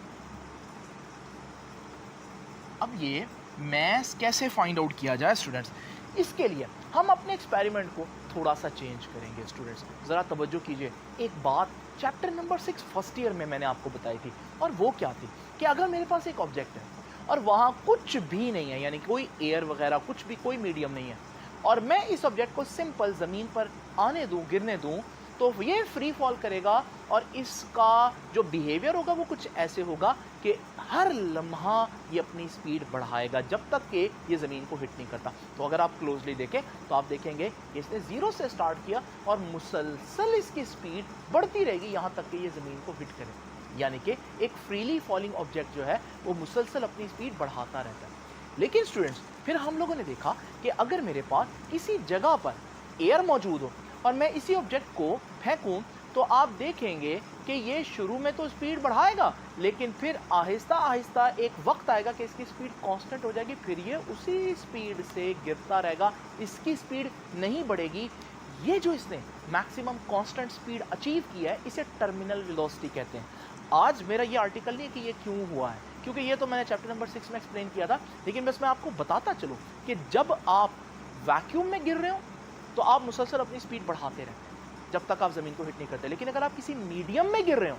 अब ये मैस कैसे फाइंड आउट किया जाए स्टूडेंट्स, इसके लिए हम अपने एक्सपेरिमेंट को थोड़ा सा चेंज करेंगे। स्टूडेंट्स ज़रा तवज्जो कीजिए, एक बात चैप्टर नंबर 6 फर्स्ट ईयर में मैंने आपको बताई थी, और वो क्या थी कि अगर मेरे पास एक ऑब्जेक्ट है और वहाँ कुछ भी नहीं है, यानी कोई एयर वगैरह कुछ भी, कोई मीडियम नहीं है, और मैं इस ऑब्जेक्ट को सिंपल ज़मीन पर आने दूँ, गिरने दूँ, तो ये फ्री फॉल करेगा और इसका जो बिहेवियर होगा वो कुछ ऐसे होगा कि हर लम्हा ये अपनी स्पीड बढ़ाएगा जब तक कि ये ज़मीन को हिट नहीं करता। तो अगर आप क्लोजली देखें तो आप देखेंगे कि इसने ज़ीरो से स्टार्ट किया और मुसलसल इसकी स्पीड बढ़ती रहेगी यहाँ तक कि ये ज़मीन को हिट करे। यानी कि एक फ्रीली फॉलिंग ऑब्जेक्ट जो है वो मुसलसल अपनी स्पीड बढ़ाता रहता है। लेकिन स्टूडेंट्स फिर हम लोगों ने देखा कि अगर मेरे पास किसी जगह पर एयर मौजूद हो और मैं इसी ऑब्जेक्ट को फेंकूं, तो आप देखेंगे कि ये शुरू में तो स्पीड बढ़ाएगा, लेकिन फिर आहिस्ता आहिस्ता एक वक्त आएगा कि इसकी स्पीड कांस्टेंट हो जाएगी, फिर ये उसी स्पीड से गिरता रहेगा, इसकी स्पीड नहीं बढ़ेगी। ये जो इसने मैक्सिमम कांस्टेंट स्पीड अचीव किया है, इसे टर्मिनल वेलोसिटी कहते हैं। आज मेरा ये आर्टिकल नहीं है कि ये क्यों हुआ है, क्योंकि ये तो मैंने चैप्टर नंबर 6 में एक्सप्लेन किया था, लेकिन बस मैं आपको बताता चलूँ कि जब आप वैक्यूम में गिर रहे हो तो आप मुसलसल अपनी स्पीड बढ़ाते रहते हैं जब तक आप ज़मीन को हिट नहीं करते। लेकिन अगर आप किसी मीडियम में गिर रहे हो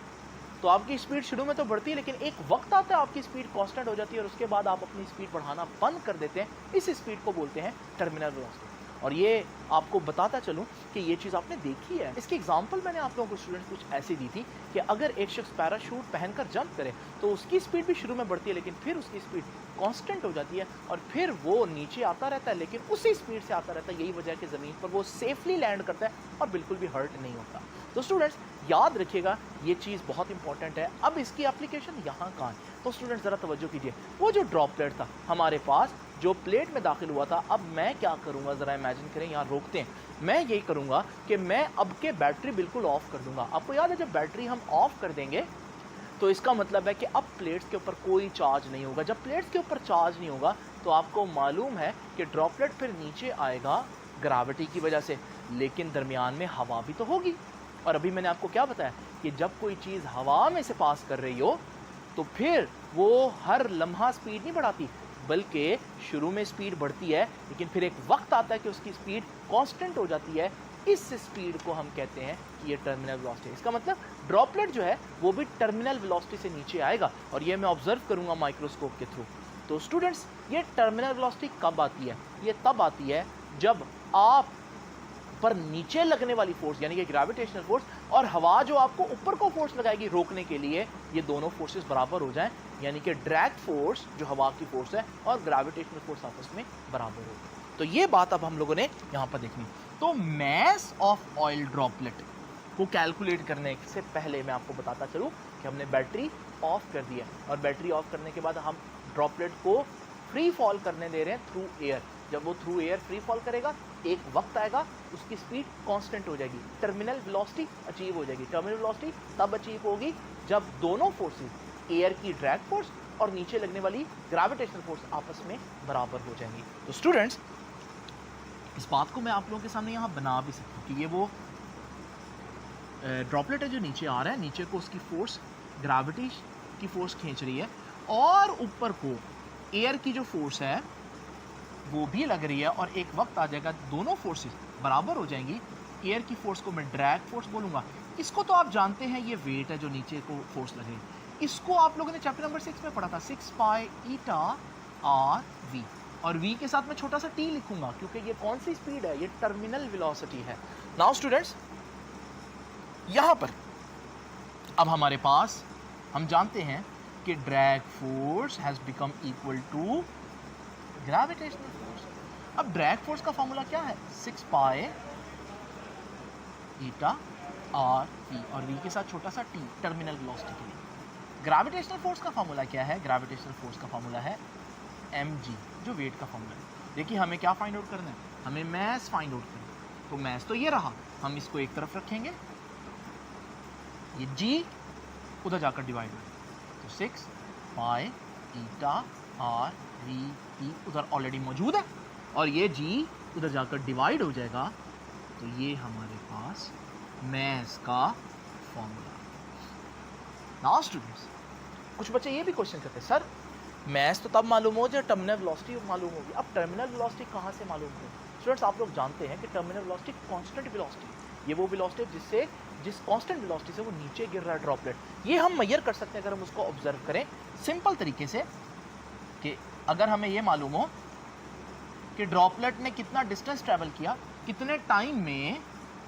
तो आपकी स्पीड शुरू में तो बढ़ती है, लेकिन एक वक्त आता है आपकी स्पीड कांस्टेंट हो जाती है और उसके बाद आप अपनी स्पीड बढ़ाना बंद कर देते हैं। इस स्पीड को बोलते हैं टर्मिनल वेलोसिटी। और ये आपको बताता चलूँ कि ये चीज़ आपने देखी है। इसकी एग्जांपल मैंने आप लोगों को स्टूडेंट्स कुछ ऐसी दी थी कि अगर एक शख्स पैराशूट पहनकर जंप करे तो उसकी स्पीड भी शुरू में बढ़ती है, लेकिन फिर उसकी स्पीड कांस्टेंट हो जाती है और फिर वो नीचे आता रहता है, लेकिन उसी स्पीड से आता रहता है। यही वजह है कि ज़मीन पर वो सेफली लैंड करता है और बिल्कुल भी हर्ट नहीं होता। तो स्टूडेंट्स याद रखिएगा, ये चीज़ बहुत इंपॉर्टेंट है। अब इसकी एप्लीकेशन यहाँ कहाँ है, तो स्टूडेंट्स ज़रा तवज्जो कीजिए। वो जो ड्रॉपलेट था हमारे पास जो प्लेट में दाखिल हुआ था, अब मैं क्या करूँगा, ज़रा इमेजिन करें, यहाँ रोकते हैं। मैं यही करूँगा कि मैं अब के बैटरी बिल्कुल ऑफ कर दूँगा। आपको याद है जब बैटरी हम ऑफ कर देंगे तो इसका मतलब है कि अब प्लेट्स के ऊपर कोई चार्ज नहीं होगा। जब प्लेट्स के ऊपर चार्ज नहीं होगा तो आपको मालूम है कि ड्रॉपलेट फिर नीचे आएगा ग्रेविटी की वजह से, लेकिन दरमियान में हवा भी तो होगी। और अभी मैंने आपको क्या बताया कि जब कोई चीज़ हवा में से पास कर रही हो तो फिर वो हर लम्हा स्पीड नहीं बढ़ाती, बल्कि शुरू में स्पीड बढ़ती है, लेकिन फिर एक वक्त आता है कि उसकी स्पीड कांस्टेंट हो जाती है। इस स्पीड को हम कहते हैं कि ये टर्मिनल वेलोसिटी है। इसका मतलब ड्रॉपलेट जो है वो भी टर्मिनल वेलोसिटी से नीचे आएगा, और ये मैं ऑब्जर्व करूँगा माइक्रोस्कोप के थ्रू। तो स्टूडेंट्स ये टर्मिनल वेलोसिटी कब आती है, ये तब आती है जब आप पर नीचे लगने वाली फोर्स यानी कि ग्रेविटेशनल फोर्स और हवा जो आपको ऊपर को फोर्स लगाएगी रोकने के लिए, ये दोनों फोर्सेस बराबर हो जाएं, यानी कि ड्रैग फोर्स जो हवा की फोर्स है और ग्रेविटेशनल फोर्स आपस में बराबर हो। तो ये बात अब हम लोगों ने यहाँ पर देखनी। तो मैस ऑफ ऑयल ड्रॉपलेट को कैलकुलेट करने से पहले मैं आपको बताता चलूँ कि हमने बैटरी ऑफ कर दी है और बैटरी ऑफ करने के बाद हम ड्रॉपलेट को फ्री फॉल करने दे रहे हैं थ्रू एयर। जब वो थ्रू एयर फ्री फॉल करेगा, एक वक्त आएगा उसकी स्पीड कांस्टेंट हो जाएगी, टर्मिनल वेलोसिटी अचीव हो जाएगी। टर्मिनल वेलोसिटी तब अचीव होगी जब दोनों फोर्सेस, एयर की ड्रैग फोर्स और नीचे लगने वाली ग्रेविटेशनल फोर्स आपस में बराबर हो जाएंगी। तो स्टूडेंट्स, इस बात को मैं आप लोगों के सामने यहाँ बना भी सकता हूँ कि ये वो ड्रॉपलेट है जो नीचे आ रहा है, नीचे को उसकी फोर्स ग्रेविटी की फोर्स खींच रही है और ऊपर को एयर की जो फोर्स है वो भी लग रही है और एक वक्त आ जाएगा दोनों फोर्सेस बराबर हो जाएंगी। एयर की फोर्स को मैं ड्रैग फोर्स बोलूँगा। इसको तो आप जानते हैं, ये वेट है जो नीचे को फोर्स लग रही है। इसको आप लोगों ने चैप्टर नंबर 6 में पढ़ा था, 6 पाई ईटा आर वी, और v के साथ मैं छोटा सा t लिखूंगा क्योंकि ये कौन सी स्पीड है, ये टर्मिनल वेलोसिटी है। नाउ स्टूडेंट्स, यहाँ पर अब हमारे पास हम जानते हैं कि drag force has become equal to gravitational force. अब ड्रैग फोर्स का फॉर्मूला क्या है, 6 पाई ईटा आर वी, और v के साथ छोटा सा t टर्मिनल वेलोसिटी के लिए। ग्रेविटेशनल फोर्स का फॉर्मूला क्या है, ग्रेविटेशनल फोर्स का फॉर्मूला है mg, जो वेट का फॉर्मूला है। देखिए हमें क्या फाइंड आउट करना है, हमें मैस फाइंड आउट करना है। तो मैस तो ये रहा, हम इसको एक तरफ रखेंगे, ये g उधर जाकर डिवाइड हो, तो 6 pi eta are v T उधर ऑलरेडी मौजूद है और ये g उधर जाकर डिवाइड हो जाएगा। तो ये हमारे पास मैस का फॉर्मूला। नाउ स्टूडेंट्स, कुछ बच्चे ये भी क्वेश्चन करते हैं, सर मैस तो तब मालूम हो जब टर्मिनल वेलोसिटी मालूम होगी। अब टर्मिनल वेलोसिटी कहाँ से मालूम हो? स्टूडेंट्स, आप लोग जानते हैं कि टर्मिनल वेलोसिटी कांस्टेंट वेलोसिटी, ये वो वेलोसिटी जिससे जिस कांस्टेंट वेलोसिटी से वो नीचे गिर रहा है ड्रॉपलेट, ये हम मेजर कर सकते हैं अगर हम उसको ऑब्जर्व करें सिंपल तरीके से। कि अगर हमें ये मालूम हो कि ड्रॉपलेट ने कितना डिस्टेंस ट्रैवल किया कितने टाइम में,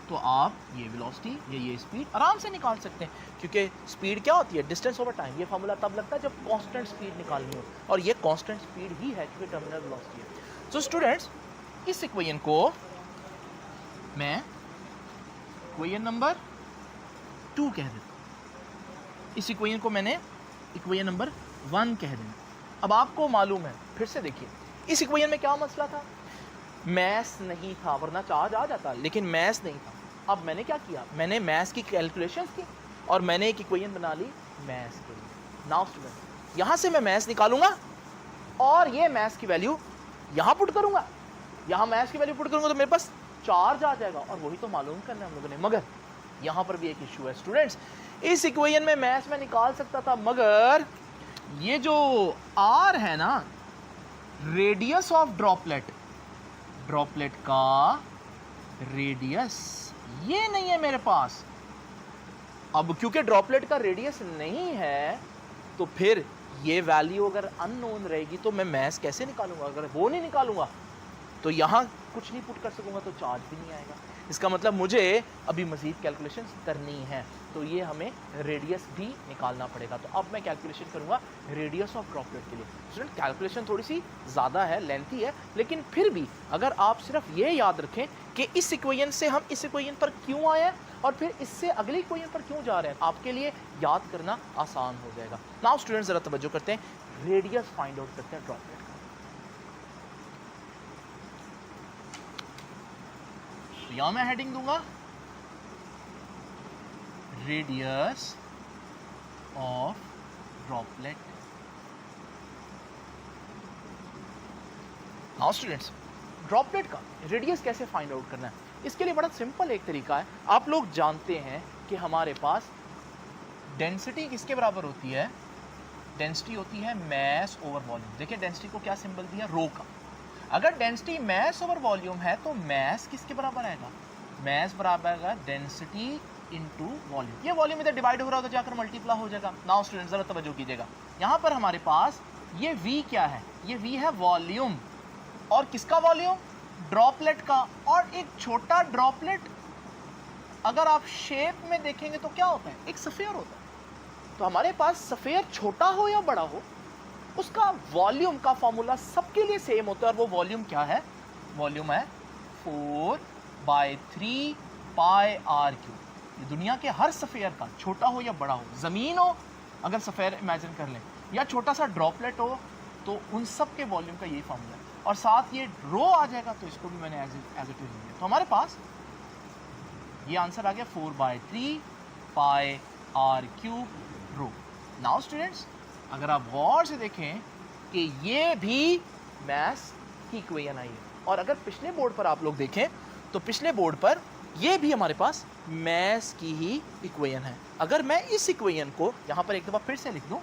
तो आप ये वेलोसिटी ये स्पीड आराम से निकाल सकते हैं, क्योंकि स्पीड क्या होती है, डिस्टेंस ओवर टाइम। ये फार्मूला तब लगता है जब कांस्टेंट स्पीड निकालनी हो, और ये कांस्टेंट स्पीड ही है क्योंकि टर्मिनल वेलोसिटी है। सो स्टूडेंट्स, इस इक्वेशन को मैं इक्वेशन नंबर 2 कह देता हूँ, इस इक्वेशन को मैंने इक्वेशन नंबर 1 कह देना। अब आपको मालूम है, फिर से देखिए, इस इक्वेशन में क्या मसला था, मैस नहीं था, वरना चार्ज आ जाता, लेकिन मैस नहीं था। अब मैंने क्या किया, मैंने मैस की कैलकुलेशंस की और मैंने एक इक्वेशन बना ली मैस के लिए। नाउ स्टूडेंट, यहाँ से मैं मैस निकालूंगा और ये मैस की वैल्यू यहाँ पुट करूँगा, यहाँ मैस की वैल्यू पुट करूँगा तो मेरे पास चार्ज आ जाएगा, और वही तो मालूम करना है हम लोगों ने। मगर यहाँ पर भी एक इशू है स्टूडेंट्स, इस इक्वेशन में मैस में निकाल सकता था, मगर ये जो आर है ना, रेडियस ऑफ ड्रॉपलेट का रेडियस, ये नहीं है मेरे पास। अब क्योंकि ड्रॉपलेट का रेडियस नहीं है, तो फिर ये वैल्यू अगर अननोन रहेगी तो मैं मैस कैसे निकालूंगा? अगर वो नहीं निकालूंगा तो यहाँ कुछ नहीं पुट कर सकूंगा, तो चार्ज भी नहीं आएगा। इसका मतलब मुझे अभी मज़ीद कैलकुलेशंस करनी है, तो ये हमें रेडियस भी निकालना पड़ेगा। तो अब मैं कैलकुलेशन करूँगा रेडियस ऑफ ड्रॉपलेट के लिए। स्टूडेंट, कैलकुलेशन थोड़ी सी ज़्यादा है, लेंथी है, लेकिन फिर भी अगर आप सिर्फ ये याद रखें कि इस इक्वेशन से हम इस इक्वेशन पर क्यों आए हैं और फिर इससे अगले इक्वेशन पर क्यों जा रहे हैं, आपके लिए याद करना आसान हो जाएगा। नाउ स्टूडेंट, ज़रा तवज्जो करते हैं, रेडियस फाइंड आउट करते हैं ड्रॉपलेट का। यहाँ मैं हेडिंग दूंगा radius of droplet. Now students, droplet का रेडियस कैसे फाइंड आउट करना है, इसके लिए बड़ा सिंपल एक तरीका है। आप लोग जानते हैं कि हमारे पास डेंसिटी किसके बराबर होती है, डेंसिटी होती है मैस ओवर वॉल्यूम। देखिए डेंसिटी को क्या सिंबल दिया, रो का। अगर डेंसिटी मैस ओवर वॉल्यूम है तो मैस किसके बराबर आएगा, मैस बराबर आएगा डेंसिटी इनटू वॉल्यूम। ये वॉल्यूम इधर डिवाइड हो रहा हो तो जाकर मल्टीप्लाई हो जाएगा। नाउ स्टूडेंट, जरा तवज्जो कीजिएगा, यहाँ पर हमारे पास ये v क्या है, ये v है वॉल्यूम, और किसका वॉल्यूम, ड्रॉपलेट का, और एक छोटा ड्रॉपलेट अगर आप शेप में देखेंगे तो क्या होता है, एक सफ़ेयर होता है। तो हमारे पास सफ़ेयर छोटा हो या बड़ा हो, उसका वॉल्यूम का फॉर्मूला सबके लिए सेम होता है, और वो वॉल्यूम क्या है, वॉल्यूम है 4/3 पाई आर क्यूब। ये दुनिया के हर सफ़ेयर का, छोटा हो या बड़ा हो, ज़मीन हो अगर सफ़ेयर इमेजिन कर लें, या छोटा सा ड्रॉपलेट हो, तो उन सब के वॉल्यूम का यही फॉर्मूला है। और साथ ये रो आ जाएगा, तो इसको भी मैंने एज इट इज लिया। तो हमारे पास ये आंसर आ गया 4/3 pi r cube rho. Now students, अगर आप गौर से देखें कि ये भी मैथ्स की इक्वेशन आई है, और अगर पिछले बोर्ड पर आप लोग देखें तो पिछले बोर्ड पर ये भी हमारे पास मैथ्स की ही इक्वेशन है। अगर मैं इस इक्वेशन को यहाँ पर एक दफ़ा फिर से लिख दूँ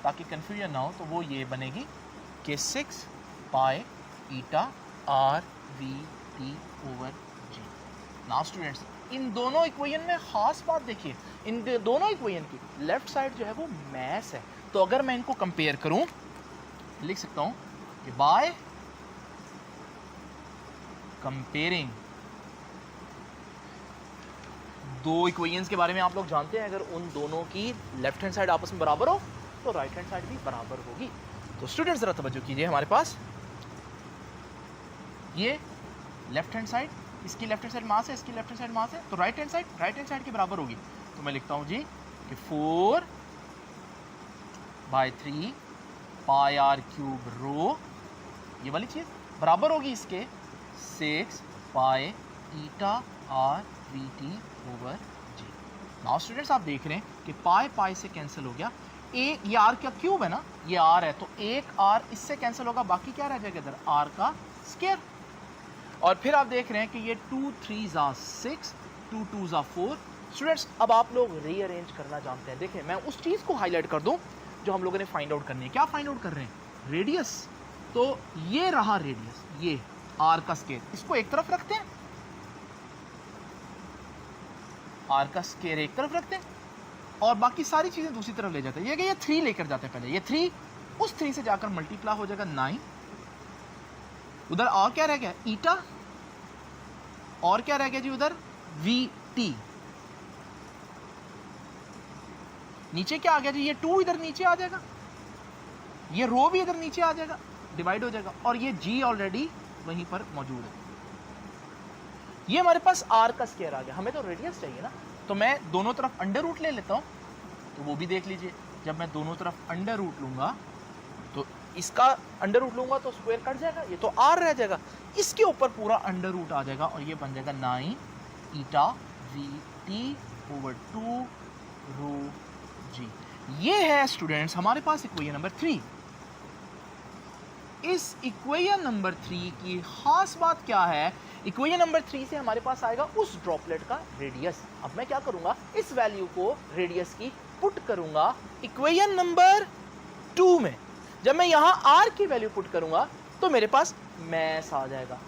ताकि कन्फ्यूजन ना हो, तो वो ये बनेगी कि 6 pi eta are v t over g. Now students, इन दोनों इक्वेशन में ख़ास बात देखिए, इन दोनों इक्वेशन की लेफ्ट साइड जो है वो मैथ्स है। तो अगर मैं इनको कंपेयर करूं, लिख सकता हूं कि बाय कंपेयरिंग दो इक्वेशंस के बारे में आप लोग जानते हैं, अगर उन दोनों की लेफ्ट हैंड साइड आपस में बराबर हो तो राइट हैंड साइड भी बराबर होगी। तो स्टूडेंट्स ज़रा तवज्जो कीजिए, हमारे पास ये लेफ्ट हैंड साइड, इसकी लेफ्ट हैंड साइड मास है, इसकी लेफ्ट हैंड साइड मास है, तो राइट हैंड साइड के बराबर होगी। तो मैं लिखता हूँ जी कि 4/3 पाई आर क्यूब रो, ये वाली चीज़ बराबर होगी इसके 6 pi eta are v t over g. Now students, आप देख रहे हैं कि पाई से कैंसिल हो गया, ये आर का क्यूब है ना, ये आर है, तो एक आर इससे कैंसिल होगा, बाकी क्या रह जाएगा इधर, आर का स्क्वायर। और फिर आप देख रहे हैं कि ये 2 3 6, 2 2 4। स्टूडेंट्स, अब आप लोग रीअरेंज करना जानते हैं। देखें, मैं उस चीज़ को हाईलाइट कर दूं जो हम लोगों ने फाइंड आउट करनी है। क्या फाइंड आउट कर रहे हैं, रेडियस। तो ये रहा रेडियस, ये आर का स्क्वायर, इसको एक तरफ रखते हैं, आर का स्क्वायर एक तरफ रखते हैं, और बाकी सारी चीज़ें दूसरी तरफ ले जाते हैं। ये 3 लेकर जाते हैं, पहले ये 3 उस 3 से जाकर मल्टीप्लाई हो जाएगा 9, उधर और क्या रह गया, ईटा, और क्या रह गया जी उधर, वी टी। नीचे क्या आ गया जी, ये 2 इधर नीचे आ जाएगा, ये रो भी इधर नीचे आ जाएगा, डिवाइड हो जाएगा, और ये जी ऑलरेडी वहीं पर मौजूद है। ये हमारे पास आर का स्क्वायर आ गया। हमें तो रेडियस चाहिए ना, तो मैं दोनों तरफ अंडर रूट ले लेता हूँ। तो वो भी देख लीजिए, जब मैं दोनों तरफ अंडर रूट लूँगा तो इसका अंडर रूट लूँगा तो स्क्वायर कट जाएगा, ये तो आर रह जाएगा, इसके ऊपर पूरा अंडर रूट आ जाएगा, और ये बन जाएगा 9 ईटा वी टी ओवर 2 रो जी। ये है स्टूडेंट्स हमारे पास इक्वेशन नंबर 3। इस इक्वेशन नंबर 3 की खास बात क्या है, इक्वेशन नंबर 3 से हमारे पास आएगा उस ड्रॉपलेट का रेडियस। अब मैं क्या करूंगा, इस वैल्यू को रेडियस की पुट करूंगा इक्वेशन नंबर 2 में। जब मैं यहां आर की वैल्यू पुट करूंगा तो मेरे पास मैस आ जाएगा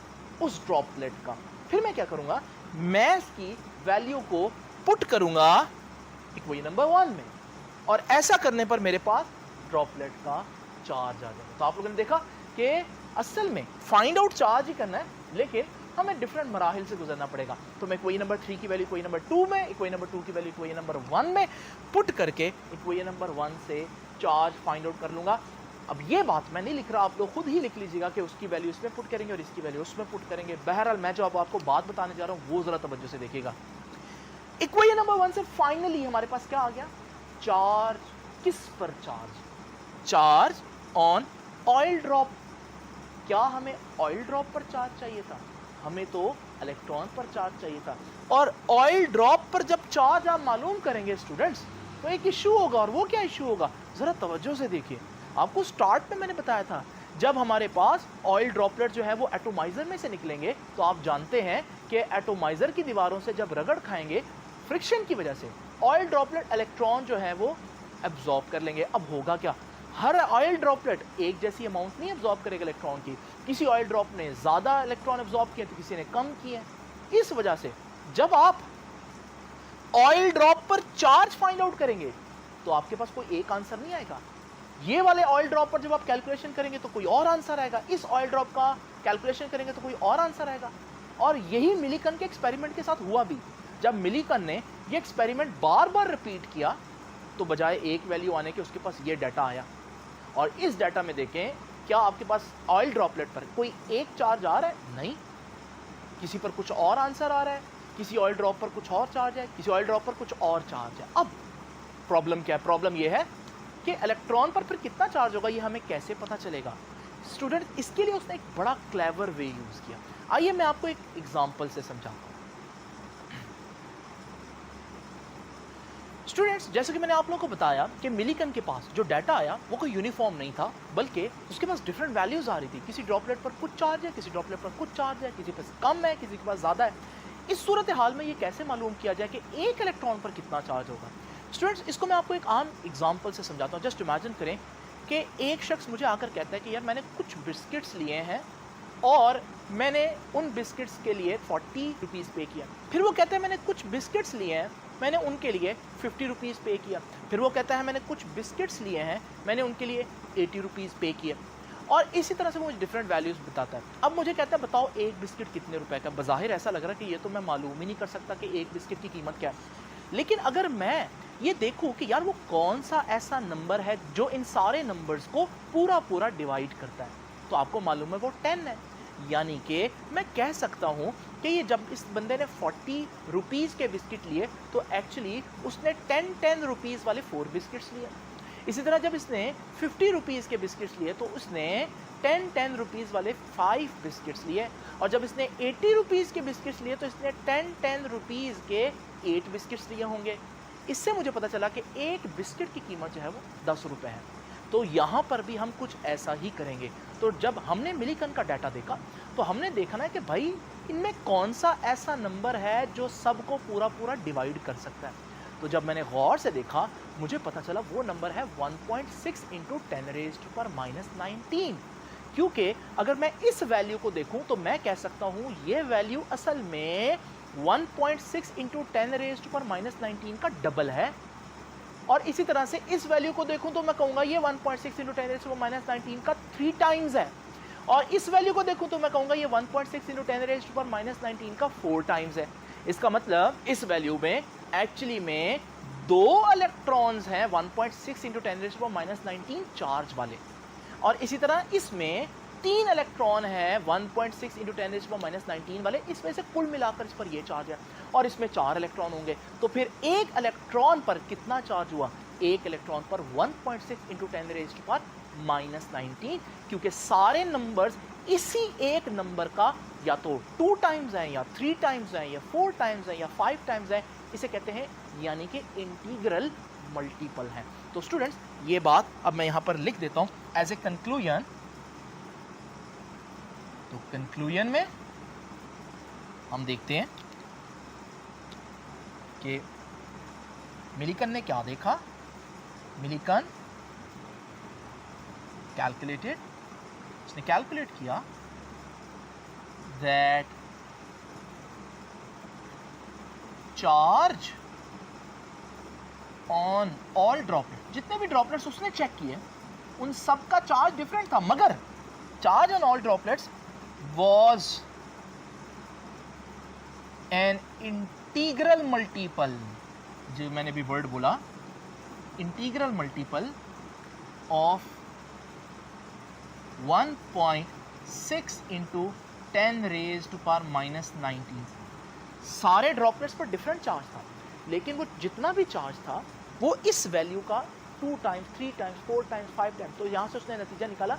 उस ड्रॉपलेट का। फिर मैं क्या करूंगा, मैस की वैल्यू को पुट करूंगा इक्वेशन नंबर 1 में, और ऐसा करने पर मेरे पास ड्रॉपलेट का चार्ज आ जाएगा। तो आप लोगों ने देखा कि असल में फाइंड आउट चार्ज ही करना है, लेकिन हमें डिफरेंट मराहिल से गुजरना पड़ेगा। तो मैं इक्वेशन नंबर 3 की वैल्यू इक्वेशन नंबर 2 में, इक्वेशन नंबर 2 की वैल्यू इक्वेशन नंबर 1 में पुट करके इक्वेशन नंबर 1 से चार्ज फाइंड आउट कर लूँगा। अब ये बात मैं नहीं लिख रहा, आप लोग खुद ही लिख लीजिएगा कि उसकी वैल्यू इसमें पुट करेंगे और इसकी वैल्यू उसमें पुट करेंगे। बहरहाल मैं जो अब आपको बात बताने जा रहा हूँ वो ज़रा तवज्जो से देखिएगा। इक्वेशन नंबर 1 से फाइनली हमारे पास क्या आ गया, चार्ज। किस पर charge, charge on oil drop. क्या हमें ऑयल ड्रॉप पर चार्ज चाहिए था, हमें तो इलेक्ट्रॉन पर चार्ज चाहिए था। और ऑयल ड्रॉप पर जब चार्ज आप मालूम करेंगे स्टूडेंट्स, तो एक इशू होगा, और वो क्या इशू होगा, ज़रा तवज्जो से देखिए। आपको स्टार्ट में मैंने बताया था, जब हमारे पास ऑयल ड्रॉपलेट जो है वो एटोमाइजर में से निकलेंगे, तो आप जानते हैं कि एटोमाइजर की दीवारों से जब रगड़ खाएंगे फ्रिक्शन की वजह से, ऑयल ड्रॉपलेट इलेक्ट्रॉन जो है वो एब्जॉर्ब कर लेंगे। अब होगा क्या, हर ऑयल ड्रॉपलेट एक जैसी अमाउंट नहीं एब्जॉर्ब करेगा इलेक्ट्रॉन की। किसी ऑयल ड्रॉप ने ज़्यादा इलेक्ट्रॉन एब्जॉर्ब किए तो किसी ने कम किए। इस वजह से जब आप ऑयल ड्रॉप पर चार्ज फाइंड आउट करेंगे तो आपके पास कोई एक आंसर नहीं आएगा, ये वाले ऑयल ड्रॉप पर जब आप कैलकुलेशन करेंगे तो कोई और आंसर आएगा, इस ऑयल ड्रॉप का कैलकुलेशन करेंगे तो कोई और आंसर आएगा। और यही मिलीकन के एक्सपेरिमेंट के साथ हुआ भी। जब मिलीकन ने ये एक्सपेरिमेंट बार बार रिपीट किया तो बजाय एक वैल्यू आने के उसके पास ये डाटा आया। और इस डाटा में देखें, क्या आपके पास ऑयल ड्रॉपलेट पर कोई एक चार्ज आ रहा है? नहीं, किसी पर कुछ और आंसर आ रहा है, किसी ऑयल ड्रॉप पर कुछ और चार्ज है, किसी ऑयल ड्रॉप पर कुछ और चार्ज है। अब प्रॉब्लम क्या है? प्रॉब्लम ये है कि इलेक्ट्रॉन पर फिर कितना चार्ज होगा, ये हमें कैसे पता चलेगा? स्टूडेंट, इसके लिए उसने एक बड़ा क्लेवर वे यूज किया। आइए मैं आपको एक एग्जांपल से समझाता हूं। स्टूडेंट्स, जैसे कि मैंने आप लोगों को बताया कि मिलीकन के पास जो डाटा आया वो कोई यूनिफॉर्म नहीं था, बल्कि उसके पास डिफरेंट वैल्यूज आ रही थी। किसी ड्रॉपलेट पर कुछ चार्ज है, किसी ड्रॉपलेट पर कुछ चार्ज है, किसी पर कम है, किसी के पास ज़्यादा है। इस सूरत हाल में ये कैसे मालूम किया जाए कि एक इलेक्ट्रॉन पर कितना चार्ज होगा? स्टूडेंट्स, इसको मैं आपको एक आम एग्जाम्पल से समझाता हूँ। जस्ट इमेजिन करें कि एक शख्स मुझे आकर कहता है कि यार मैंने कुछ बिस्किट्स लिए हैं और मैंने उन बिस्किट्स के लिए 40 रुपीज़ पे किया। फिर वो कहता है मैंने कुछ बिस्किट्स लिए हैं, मैंने उनके लिए 50 रुपीज़ पे किया। फिर वो कहता है मैंने कुछ बिस्किट्स लिए हैं, मैंने उनके लिए 80 रुपीज़ पे किया। और इसी तरह से मुझे डिफरेंट वैल्यूज़ बताता है। अब मुझे कहता है बताओ एक बिस्किट कितने रुपए का? बज़ाहिर ऐसा लग रहा है कि ये तो मैं मालूम ही नहीं कर सकता कि एक बिस्किट की कीमत क्या है। लेकिन अगर मैं ये देखूं कि यार वो कौन सा ऐसा नंबर है जो इन सारे नंबर्स को पूरा पूरा डिवाइड करता है, तो आपको मालूम है वो 10 है। यानी कि मैं कह सकता हूँ कि ये जब इस बंदे ने 40 रुपीज़ के बिस्किट लिए तो एक्चुअली उसने 10 रुपीज़ वाले 4 बिस्किट्स लिए। इसी तरह जब इसने 50 रुपीज़ के बिस्किट्स लिए तो उसने 10 रुपीज़ वाले 5 बिस्किट्स लिए। और जब इसने 80 रुपीज़ के बिस्किट्स लिए तो इसने 10 रुपीज़ के 8 बिस्किट्स लिए होंगे। इससे मुझे पता चला कि एक बिस्किट की कीमत जो है वो 10 रुपये है। तो यहाँ पर भी हम कुछ ऐसा ही करेंगे। तो जब हमने मिलीकन का डाटा देखा तो हमने देखा ना कि भाई इनमें कौन सा ऐसा नंबर है जो सबको पूरा पूरा डिवाइड कर सकता है। तो जब मैंने गौर से देखा मुझे पता चला वो नंबर है 1.6 इंटू 10⁻⁻19। क्योंकि अगर मैं इस वैल्यू को देखूं तो मैं कह सकता हूं ये वैल्यू असल में 1.6 इंटू 10⁻⁻19 का डबल है। और इसी तरह से इस वैल्यू को देखूं तो मैं कहूंगा ये 1.6 इंटू 10⁻⁻19 का 3 टाइम्स है। और इस वैल्यू को देखूं तो मैं कहूंगा ये 1.6 इंटू 10⁻⁻19 का 4 टाइम्स है। इसका मतलब इस वैल्यू में एक्चुअली में 2 इलेक्ट्रॉन्स हैं 1.6 इंटू 10⁻⁻19 चार्ज वाले। और इसी तरह इसमें 3 इलेक्ट्रॉन है 1.6 इंटू 10⁻⁻19 वाले। इसमें से कुल मिलाकर इस पर ये चार्ज है और इसमें 4 इलेक्ट्रॉन होंगे। तो फिर एक इलेक्ट्रॉन पर कितना चार्ज हुआ? एक इलेक्ट्रॉन पर 1.6 इंटू 10⁻⁻19, क्योंकि सारे नंबर्स इसी एक नंबर का या तो 2 टाइम्स हैं या 3 टाइम्स हैं या 4 टाइम्स हैं या 5 टाइम्स हैं। इसे कहते हैं यानी कि इंटीग्रल मल्टीपल है। तो स्टूडेंट्स, ये बात अब मैं यहाँ पर लिख देता हूँ एज ए कंक्लूजन। तो कंक्लूजन में हम देखते हैं कि मिलीकन ने क्या देखा। मिलीकन कैलकुलेटेड, उसने कैलकुलेट किया that charge on all droplet, जितने भी ड्रॉपलेट्स उसने चेक किए उन सब का चार्ज डिफरेंट था, मगर charge on all droplets was an integral multiple, जो मैंने भी वर्ड बोला, इंटीग्रल मल्टीपल ऑफ 1.6 इंटू 10⁻⁻19। सारे ड्रॉपलेट्स पर डिफरेंट चार्ज था, लेकिन वो जितना भी चार्ज था वो इस वैल्यू का 2 टाइम्स, 3 टाइम्स, 4 टाइम्स, 5 टाइम्स। तो यहाँ से उसने नतीजा निकाला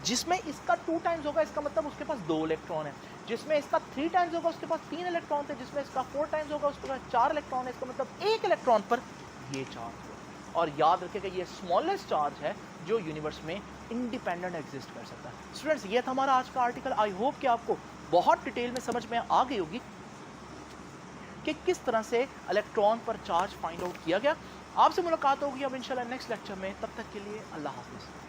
जिसमें इसका 2 टाइम्स होगा इसका मतलब उसके पास 2 इलेक्ट्रॉन है, जिसमें इसका 3 टाइम्स होगा उसके पास 3 इलेक्ट्रॉन थे, जिसमें इसका 4 टाइम्स होगा उसके पास 4 इलेक्ट्रॉन है। इसका मतलब एक इलेक्ट्रॉन पर ये चार्ज है। और याद रखिएगा ये स्मॉलेस्ट चार्ज है जो यूनिवर्स में इंडिपेंडेंट एग्जिस्ट कर सकता है। स्टूडेंट्स, ये था हमारा आज का आर्टिकल। आई होप कि आपको बहुत डिटेल में समझ में आ गई होगी कि किस तरह से इलेक्ट्रॉन पर चार्ज फाइंड आउट किया गया। आपसे मुलाकात होगी अब इंशाल्लाह नेक्स्ट लेक्चर में। तब तक के लिए अल्लाह हाफिज़।